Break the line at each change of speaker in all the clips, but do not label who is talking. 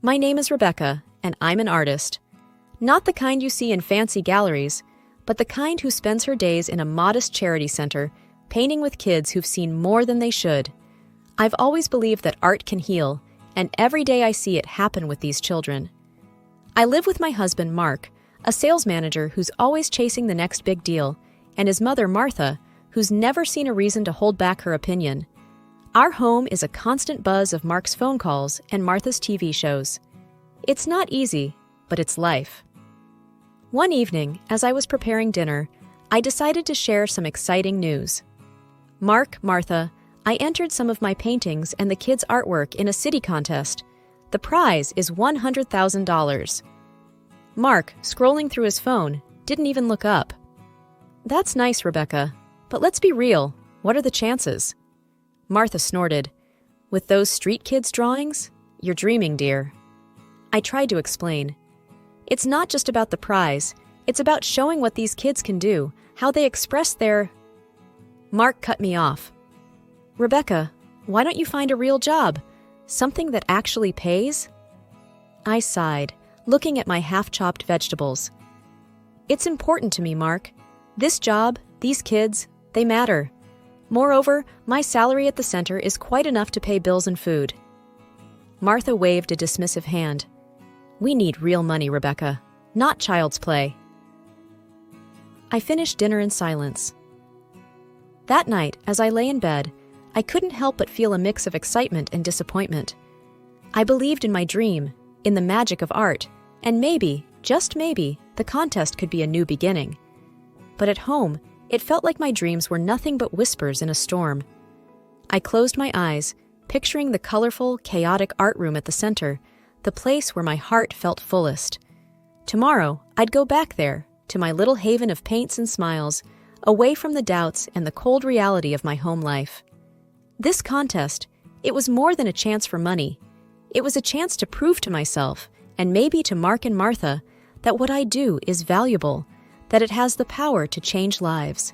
My name is Rebecca, and I'm an artist. Not the kind you see in fancy galleries, but the kind who spends her days in a modest charity center, painting with kids who've seen more than they should. I've always believed that art can heal, and every day I see it happen with these children. I live with my husband, Mark, a sales manager who's always chasing the next big deal, and his mother, Martha, who's never seen a reason to hold back her opinion. Our home is a constant buzz of Mark's phone calls and Martha's TV shows. It's not easy, but it's life. One evening, as I was preparing dinner, I decided to share some exciting news. Mark, Martha, I entered some of my paintings and the kids' artwork in a city contest. The prize is $100,000. Mark, scrolling through his phone, didn't even look up. That's nice, Rebecca, but let's be real. What are the chances? Martha snorted. With those street kids' drawings? You're dreaming, dear. I tried to explain. It's not just about the prize. It's about showing what these kids can do, how they express their... Mark cut me off. Rebecca, why don't you find a real job? Something that actually pays? I sighed, looking at my half-chopped vegetables. It's important to me, Mark. This job, these kids, they matter. Moreover, my salary at the center is quite enough to pay bills and food. Martha waved a dismissive hand. We need real money, Rebecca, not child's play. I finished dinner in silence. That night, as I lay in bed, I couldn't help but feel a mix of excitement and disappointment. I believed in my dream, in the magic of art, and maybe, just maybe, the contest could be a new beginning. But at home, it felt like my dreams were nothing but whispers in a storm. I closed my eyes, picturing the colorful, chaotic art room at the center, the place where my heart felt fullest. Tomorrow, I'd go back there, to my little haven of paints and smiles, away from the doubts and the cold reality of my home life. This contest, it was more than a chance for money. It was a chance to prove to myself, and maybe to Mark and Martha, that what I do is valuable, that it has the power to change lives.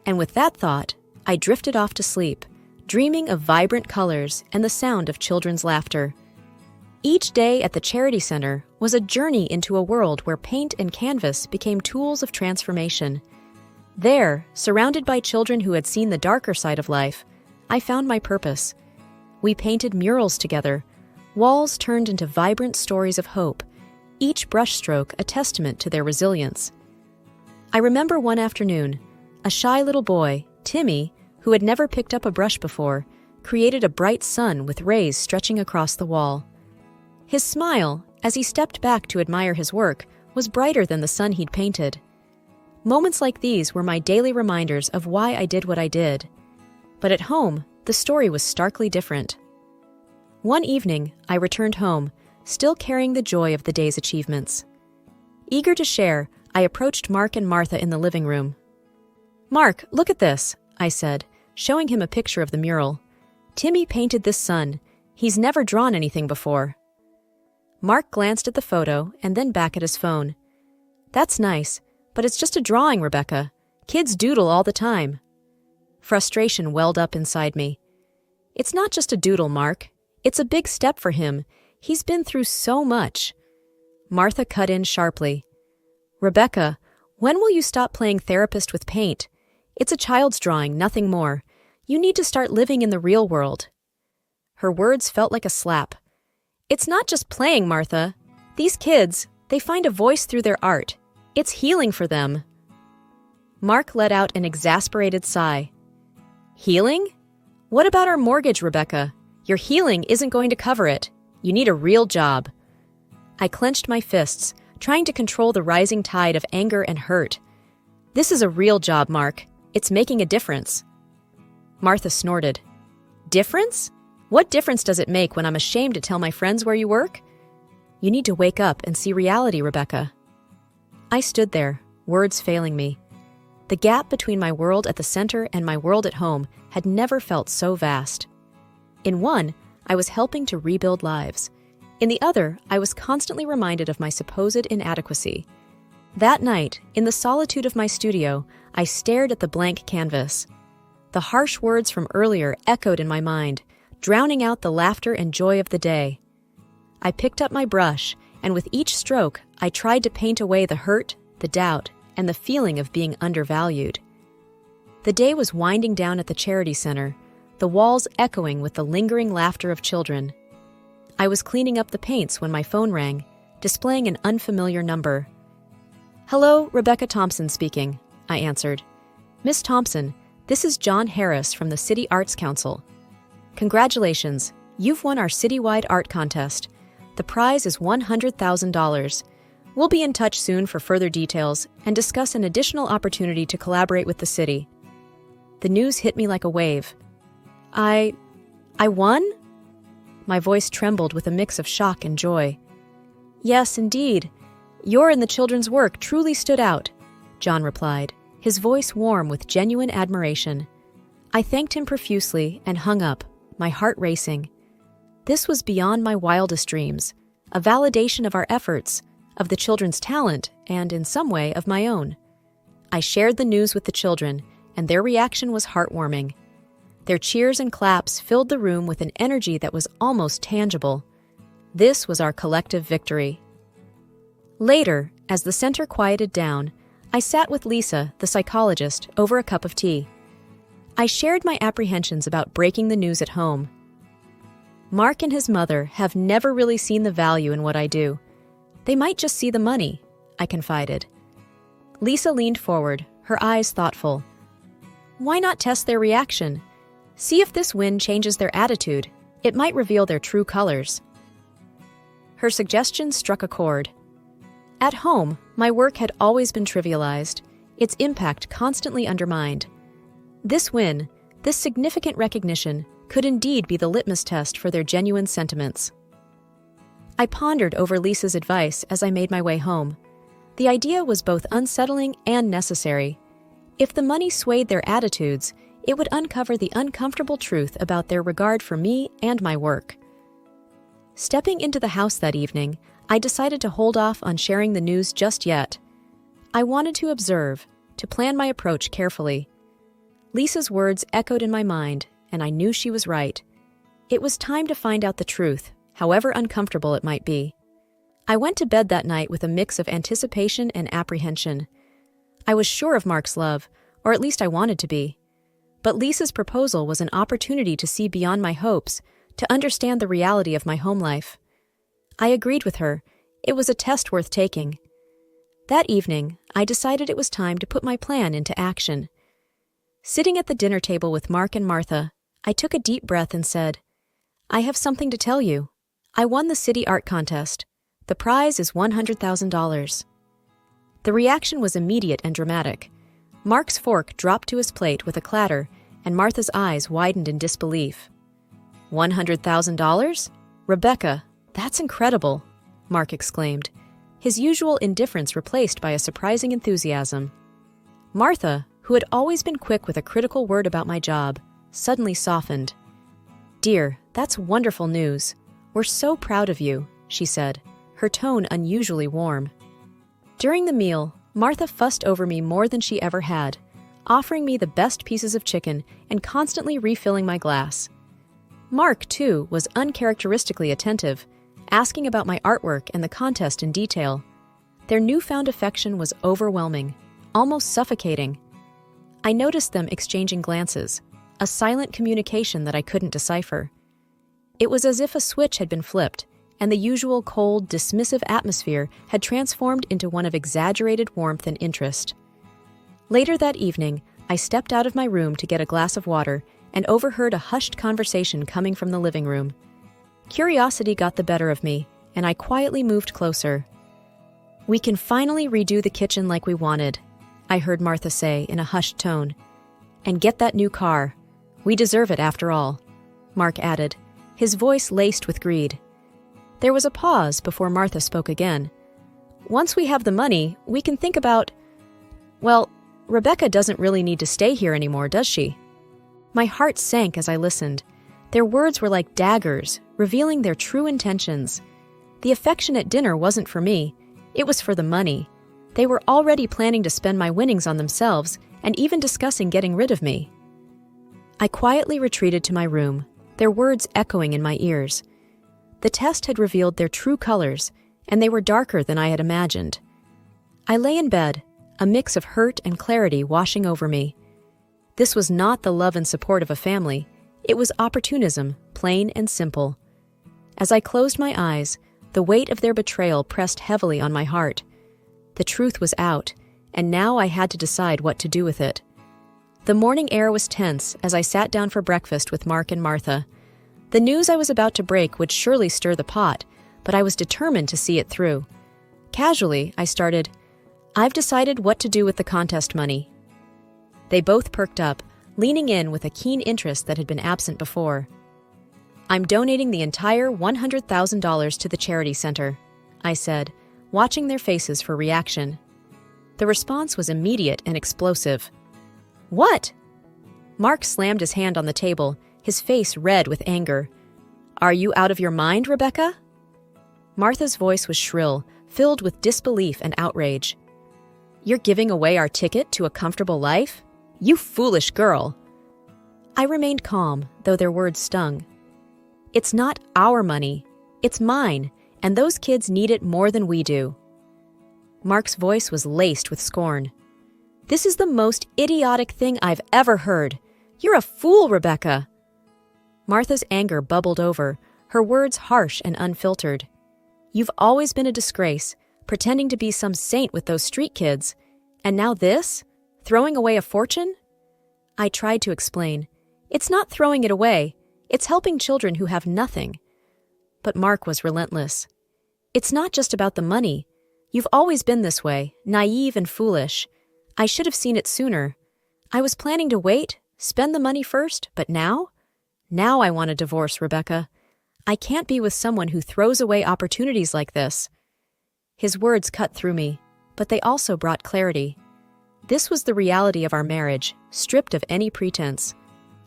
And with that thought, I drifted off to sleep, dreaming of vibrant colors and the sound of children's laughter. Each day at the Charity Center was a journey into a world where paint and canvas became tools of transformation. There, surrounded by children who had seen the darker side of life, I found my purpose. We painted murals together, walls turned into vibrant stories of hope, each brushstroke a testament to their resilience. I remember one afternoon, a shy little boy, Timmy, who had never picked up a brush before, created a bright sun with rays stretching across the wall. His smile, as he stepped back to admire his work, was brighter than the sun he'd painted. Moments like these were my daily reminders of why I did what I did. But at home, the story was starkly different. One evening, I returned home, still carrying the joy of the day's achievements. Eager to share, I approached Mark and Martha in the living room. Mark, look at this, I said, showing him a picture of the mural. Timmy painted this sun. He's never drawn anything before. Mark glanced at the photo and then back at his phone. That's nice, but it's just a drawing, Rebecca. Kids doodle all the time. Frustration welled up inside me. It's not just a doodle, Mark. It's a big step for him. He's been through so much. Martha cut in sharply. Rebecca, when will you stop playing therapist with paint? It's a child's drawing, nothing more. You need to start living in the real world. Her words felt like a slap. It's not just playing, Martha. These kids, they find a voice through their art. It's healing for them. Mark let out an exasperated sigh. Healing? What about our mortgage, Rebecca? Your healing isn't going to cover it. You need a real job. I clenched my fists, trying to control the rising tide of anger and hurt. This is a real job, Mark. It's making a difference. Martha snorted. Difference? What difference does it make when I'm ashamed to tell my friends where you work? You need to wake up and see reality, Rebecca. I stood there, words failing me. The gap between my world at the center and my world at home had never felt so vast. In one, I was helping to rebuild lives. In the other, I was constantly reminded of my supposed inadequacy. That night, in the solitude of my studio, I stared at the blank canvas. The harsh words from earlier echoed in my mind, drowning out the laughter and joy of the day. I picked up my brush, and with each stroke, I tried to paint away the hurt, the doubt, and the feeling of being undervalued. The day was winding down at the charity center, the walls echoing with the lingering laughter of children. I was cleaning up the paints when my phone rang, displaying an unfamiliar number. "Hello, Rebecca Thompson speaking," I answered. "Miss Thompson, this is John Harris from the City Arts Council. Congratulations, you've won our citywide art contest. The prize is $100,000. We'll be in touch soon for further details and discuss an additional opportunity to collaborate with the city." The news hit me like a wave. I won? My voice trembled with a mix of shock and joy. "Yes, indeed. Your and the children's work truly stood out," John replied, his voice warm with genuine admiration. I thanked him profusely and hung up, my heart racing. This was beyond my wildest dreams, a validation of our efforts, of the children's talent, and, in some way, of my own. I shared the news with the children, and their reaction was heartwarming. Their cheers and claps filled the room with an energy that was almost tangible. This was our collective victory. Later, as the center quieted down, I sat with Lisa, the psychologist, over a cup of tea. I shared my apprehensions about breaking the news at home. Mark and his mother have never really seen the value in what I do. They might just see the money, I confided. Lisa leaned forward, her eyes thoughtful. Why not test their reaction? See if this win changes their attitude. It might reveal their true colors. Her suggestion struck a chord. At home, my work had always been trivialized, its impact constantly undermined. This win, this significant recognition, could indeed be the litmus test for their genuine sentiments. I pondered over Lisa's advice as I made my way home. The idea was both unsettling and necessary. If the money swayed their attitudes, it would uncover the uncomfortable truth about their regard for me and my work. Stepping into the house that evening, I decided to hold off on sharing the news just yet. I wanted to observe, to plan my approach carefully. Lisa's words echoed in my mind, and I knew she was right. It was time to find out the truth, however uncomfortable it might be. I went to bed that night with a mix of anticipation and apprehension. I was sure of Mark's love, or at least I wanted to be. But Lisa's proposal was an opportunity to see beyond my hopes, to understand the reality of my home life. I agreed with her. It was a test worth taking. That evening, I decided it was time to put my plan into action. Sitting at the dinner table with Mark and Martha, I took a deep breath and said, "I have something to tell you. I won the city art contest. The prize is $100,000. The reaction was immediate and dramatic. Mark's fork dropped to his plate with a clatter, and Martha's eyes widened in disbelief. $100,000? Rebecca, that's incredible, Mark exclaimed, his usual indifference replaced by a surprising enthusiasm. Martha, who had always been quick with a critical word about my job, suddenly softened. "Dear, that's wonderful news. We're so proud of you," she said, her tone unusually warm. During the meal, Martha fussed over me more than she ever had, offering me the best pieces of chicken and constantly refilling my glass. Mark, too, was uncharacteristically attentive, asking about my artwork and the contest in detail. Their newfound affection was overwhelming, almost suffocating. I noticed them exchanging glances, a silent communication that I couldn't decipher. It was as if a switch had been flipped, and the usual cold, dismissive atmosphere had transformed into one of exaggerated warmth and interest. Later that evening, I stepped out of my room to get a glass of water and overheard a hushed conversation coming from the living room. Curiosity got the better of me, and I quietly moved closer. "We can finally redo the kitchen like we wanted," I heard Martha say in a hushed tone. "And get that new car. We deserve it after all," Mark added, his voice laced with greed. There was a pause before Martha spoke again. "Once we have the money, we can think about... Well, Rebecca doesn't really need to stay here anymore, does she?" My heart sank as I listened. Their words were like daggers, revealing their true intentions. The affection at dinner wasn't for me. It was for the money. They were already planning to spend my winnings on themselves and even discussing getting rid of me. I quietly retreated to my room, their words echoing in my ears. The test had revealed their true colors, and they were darker than I had imagined. I lay in bed, a mix of hurt and clarity washing over me. This was not the love and support of a family. It was opportunism, plain and simple. As I closed my eyes, the weight of their betrayal pressed heavily on my heart. The truth was out, and now I had to decide what to do with it. The morning air was tense as I sat down for breakfast with Mark and Martha. The news I was about to break would surely stir the pot, but I was determined to see it through. Casually, I started, "I've decided what to do with the contest money." They both perked up, leaning in with a keen interest that had been absent before. "I'm donating the entire $100,000 to the charity center," I said, watching their faces for reaction. The response was immediate and explosive. "What?" Mark slammed his hand on the table, his face red with anger. "Are you out of your mind, Rebecca?" Martha's voice was shrill, filled with disbelief and outrage. "You're giving away our ticket to a comfortable life? You foolish girl!" I remained calm, though their words stung. "It's not our money. It's mine, and those kids need it more than we do." Mark's voice was laced with scorn. "This is the most idiotic thing I've ever heard. You're a fool, Rebecca." Martha's anger bubbled over, her words harsh and unfiltered. "You've always been a disgrace, pretending to be some saint with those street kids. And now this? Throwing away a fortune?" I tried to explain. "It's not throwing it away. It's helping children who have nothing." But Mark was relentless. "It's not just about the money. You've always been this way, naive and foolish. I should have seen it sooner. I was planning to wait, spend the money first, but now? Now I want a divorce, Rebecca. I can't be with someone who throws away opportunities like this." His words cut through me, but they also brought clarity. This was the reality of our marriage, stripped of any pretense.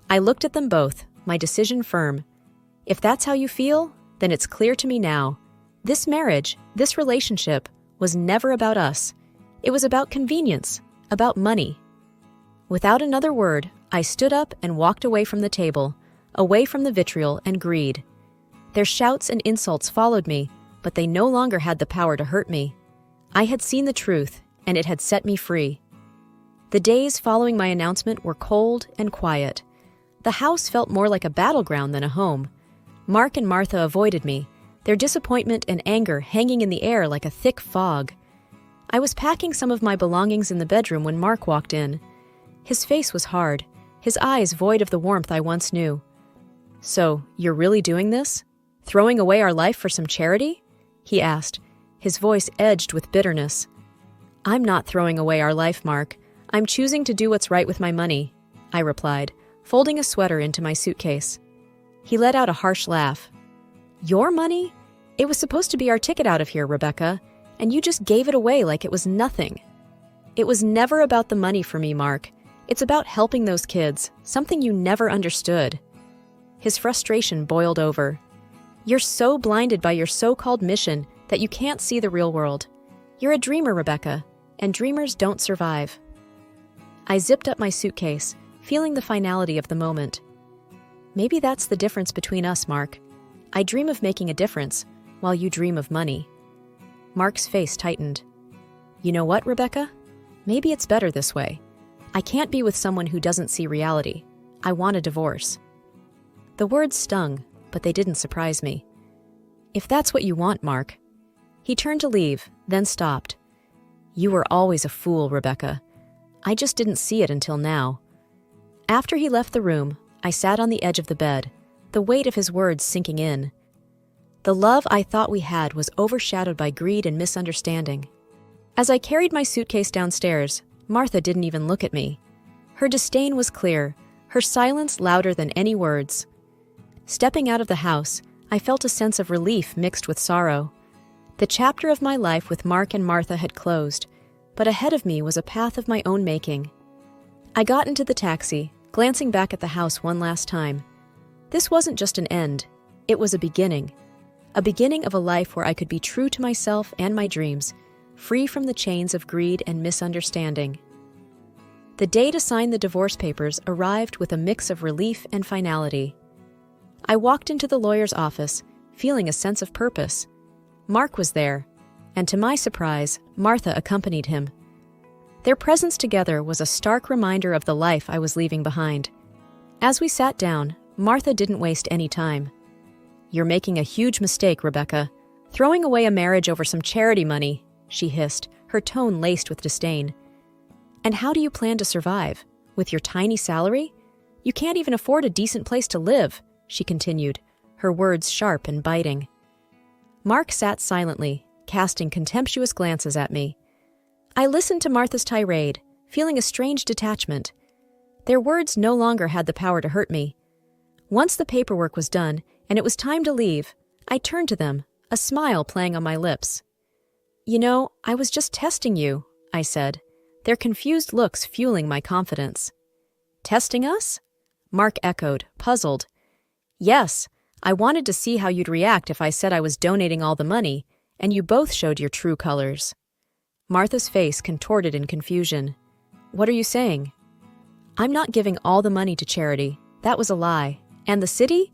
I looked at them both, my decision firm. If that's how you feel, then it's clear to me now. This marriage, this relationship, was never about us. It was about convenience, about money. Without another word, I stood up and walked away from the table, away from the vitriol and greed. Their shouts and insults followed me, but they no longer had the power to hurt me. I had seen the truth, and it had set me free. The days following my announcement were cold and quiet. The house felt more like a battleground than a home. Mark and Martha avoided me, their disappointment and anger hanging in the air like a thick fog. I was packing some of my belongings in the bedroom when Mark walked in. His face was hard, his eyes void of the warmth I once knew. "So, you're really doing this? Throwing away our life for some charity?" he asked, his voice edged with bitterness. "I'm not throwing away our life, Mark. I'm choosing to do what's right with my money," I replied, folding a sweater into my suitcase. He let out a harsh laugh. "Your money? It was supposed to be our ticket out of here, Rebecca, and you just gave it away like it was nothing." "It was never about the money for me, Mark. It's about helping those kids, something you never understood." His frustration boiled over. "You're so blinded by your so-called mission that you can't see the real world. You're a dreamer, Rebecca, and dreamers don't survive." I zipped up my suitcase, feeling the finality of the moment. "Maybe that's the difference between us, Mark. I dream of making a difference, while you dream of money." Mark's face tightened. "You know what, Rebecca? Maybe it's better this way. I can't be with someone who doesn't see reality. I want a divorce." The words stung, but they didn't surprise me. "If that's what you want, Mark." He turned to leave, then stopped. "You were always a fool, Rebecca. I just didn't see it until now." After he left the room, I sat on the edge of the bed, the weight of his words sinking in. The love I thought we had was overshadowed by greed and misunderstanding. As I carried my suitcase downstairs, Martha didn't even look at me. Her disdain was clear, her silence louder than any words. Stepping out of the house, I felt a sense of relief mixed with sorrow. The chapter of my life with Mark and Martha had closed, but ahead of me was a path of my own making. I got into the taxi, glancing back at the house one last time. This wasn't just an end, it was a beginning of a life where I could be true to myself and my dreams, free from the chains of greed and misunderstanding. The day to sign the divorce papers arrived with a mix of relief and finality. I walked into the lawyer's office, feeling a sense of purpose. Mark was there, and to my surprise, Martha accompanied him. Their presence together was a stark reminder of the life I was leaving behind. As we sat down, Martha didn't waste any time. "You're making a huge mistake, Rebecca. Throwing away a marriage over some charity money," she hissed, her tone laced with disdain. "And how do you plan to survive? With your tiny salary? You can't even afford a decent place to live," she continued, her words sharp and biting. Mark sat silently, casting contemptuous glances at me. I listened to Martha's tirade, feeling a strange detachment. Their words no longer had the power to hurt me. Once the paperwork was done, and it was time to leave, I turned to them, a smile playing on my lips. "You know, I was just testing you," I said, their confused looks fueling my confidence. "Testing us?" Mark echoed, puzzled. "Yes, I wanted to see how you'd react if I said I was donating all the money, and you both showed your true colors." Martha's face contorted in confusion. "What are you saying?" "I'm not giving all the money to charity. That was a lie. And the city?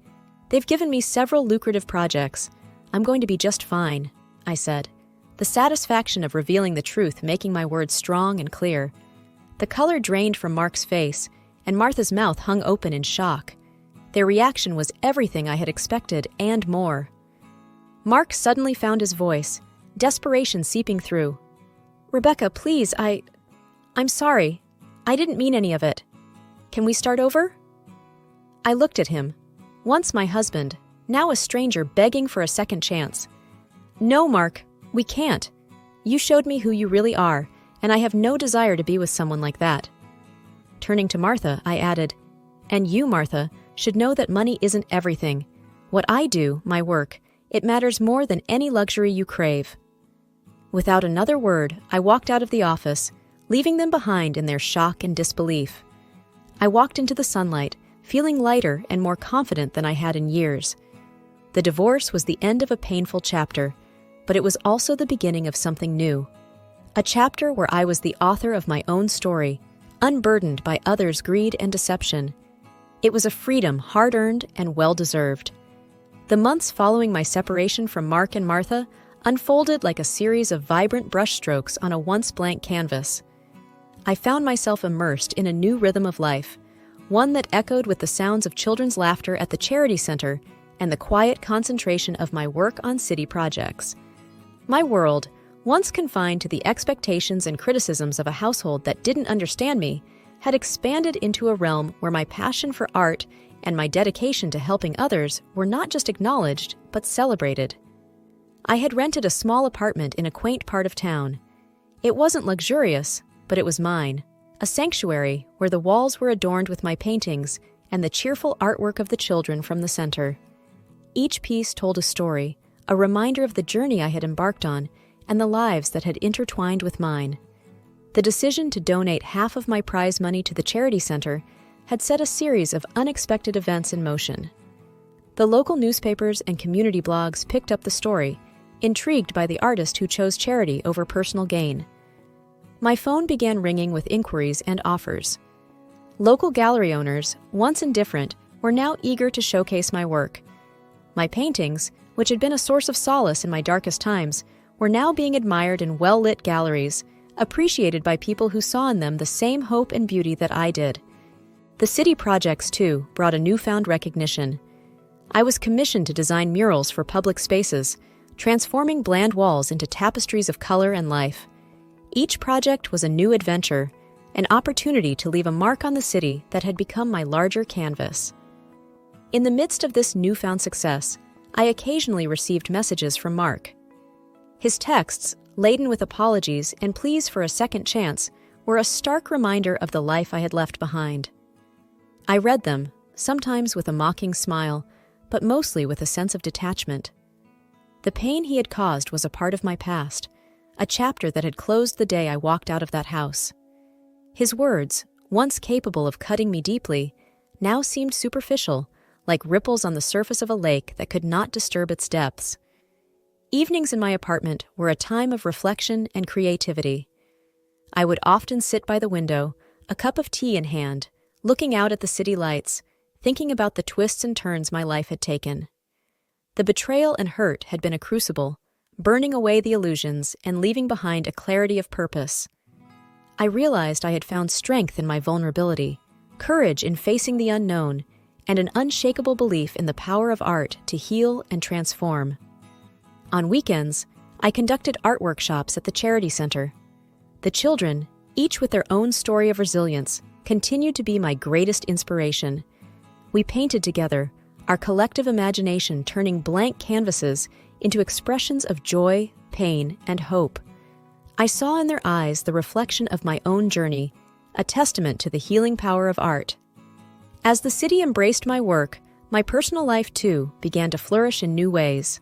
They've given me several lucrative projects. I'm going to be just fine," I said, the satisfaction of revealing the truth making my words strong and clear. The color drained from Mark's face, and Martha's mouth hung open in shock. Their reaction was everything I had expected and more. Mark suddenly found his voice, desperation seeping through. "Rebecca, please, I'm sorry. I didn't mean any of it. Can we start over?" I looked at him, once my husband, now a stranger begging for a second chance. "No, Mark, we can't. You showed me who you really are, and I have no desire to be with someone like that." Turning to Martha, I added, "And you, Martha, should know that money isn't everything. What I do, my work, it matters more than any luxury you crave." Without another word, I walked out of the office, leaving them behind in their shock and disbelief. I walked into the sunlight, feeling lighter and more confident than I had in years. The divorce was the end of a painful chapter, but it was also the beginning of something new. A chapter where I was the author of my own story, unburdened by others' greed and deception. It was a freedom hard-earned and well-deserved. The months following my separation from Mark and Martha unfolded like a series of vibrant brushstrokes on a once blank canvas. I found myself immersed in a new rhythm of life, one that echoed with the sounds of children's laughter at the charity center and the quiet concentration of my work on city projects. My world, once confined to the expectations and criticisms of a household that didn't understand me, had expanded into a realm where my passion for art and my dedication to helping others were not just acknowledged, but celebrated. I had rented a small apartment in a quaint part of town. It wasn't luxurious, but it was mine, a sanctuary where the walls were adorned with my paintings and the cheerful artwork of the children from the center. Each piece told a story, a reminder of the journey I had embarked on and the lives that had intertwined with mine. The decision to donate half of my prize money to the charity center had set a series of unexpected events in motion. The local newspapers and community blogs picked up the story, intrigued by the artist who chose charity over personal gain. My phone began ringing with inquiries and offers. Local gallery owners, once indifferent, were now eager to showcase my work. My paintings, which had been a source of solace in my darkest times, were now being admired in well-lit galleries, appreciated by people who saw in them the same hope and beauty that I did. The city projects, too, brought a newfound recognition. I was commissioned to design murals for public spaces, transforming bland walls into tapestries of color and life. Each project was a new adventure, an opportunity to leave a mark on the city that had become my larger canvas. In the midst of this newfound success, I occasionally received messages from Mark. His texts, laden with apologies and pleas for a second chance, were a stark reminder of the life I had left behind. I read them, sometimes with a mocking smile, but mostly with a sense of detachment. The pain he had caused was a part of my past, a chapter that had closed the day I walked out of that house. His words, once capable of cutting me deeply, now seemed superficial, like ripples on the surface of a lake that could not disturb its depths. Evenings in my apartment were a time of reflection and creativity. I would often sit by the window, a cup of tea in hand, looking out at the city lights, thinking about the twists and turns my life had taken. The betrayal and hurt had been a crucible, burning away the illusions and leaving behind a clarity of purpose. I realized I had found strength in my vulnerability, courage in facing the unknown, and an unshakable belief in the power of art to heal and transform. On weekends, I conducted art workshops at the Charity Center. The children, each with their own story of resilience, continued to be my greatest inspiration. We painted together, our collective imagination turning blank canvases into expressions of joy, pain, and hope. I saw in their eyes the reflection of my own journey, a testament to the healing power of art. As the city embraced my work, my personal life too began to flourish in new ways.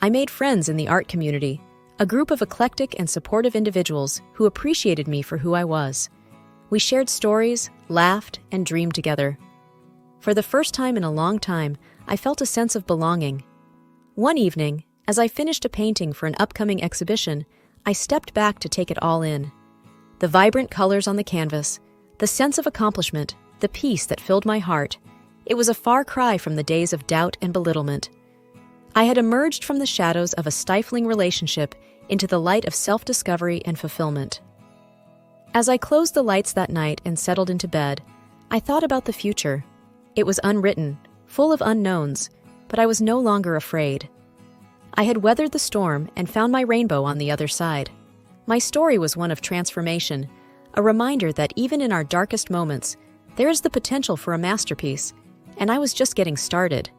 I made friends in the art community, a group of eclectic and supportive individuals who appreciated me for who I was. We shared stories, laughed, and dreamed together. For the first time in a long time, I felt a sense of belonging. One evening, as I finished a painting for an upcoming exhibition, I stepped back to take it all in. The vibrant colors on the canvas, the sense of accomplishment, the peace that filled my heart. It was a far cry from the days of doubt and belittlement. I had emerged from the shadows of a stifling relationship into the light of self-discovery and fulfillment. As I closed the lights that night and settled into bed, I thought about the future. It was unwritten, full of unknowns, but I was no longer afraid. I had weathered the storm and found my rainbow on the other side. My story was one of transformation, a reminder that even in our darkest moments, there is the potential for a masterpiece, and I was just getting started.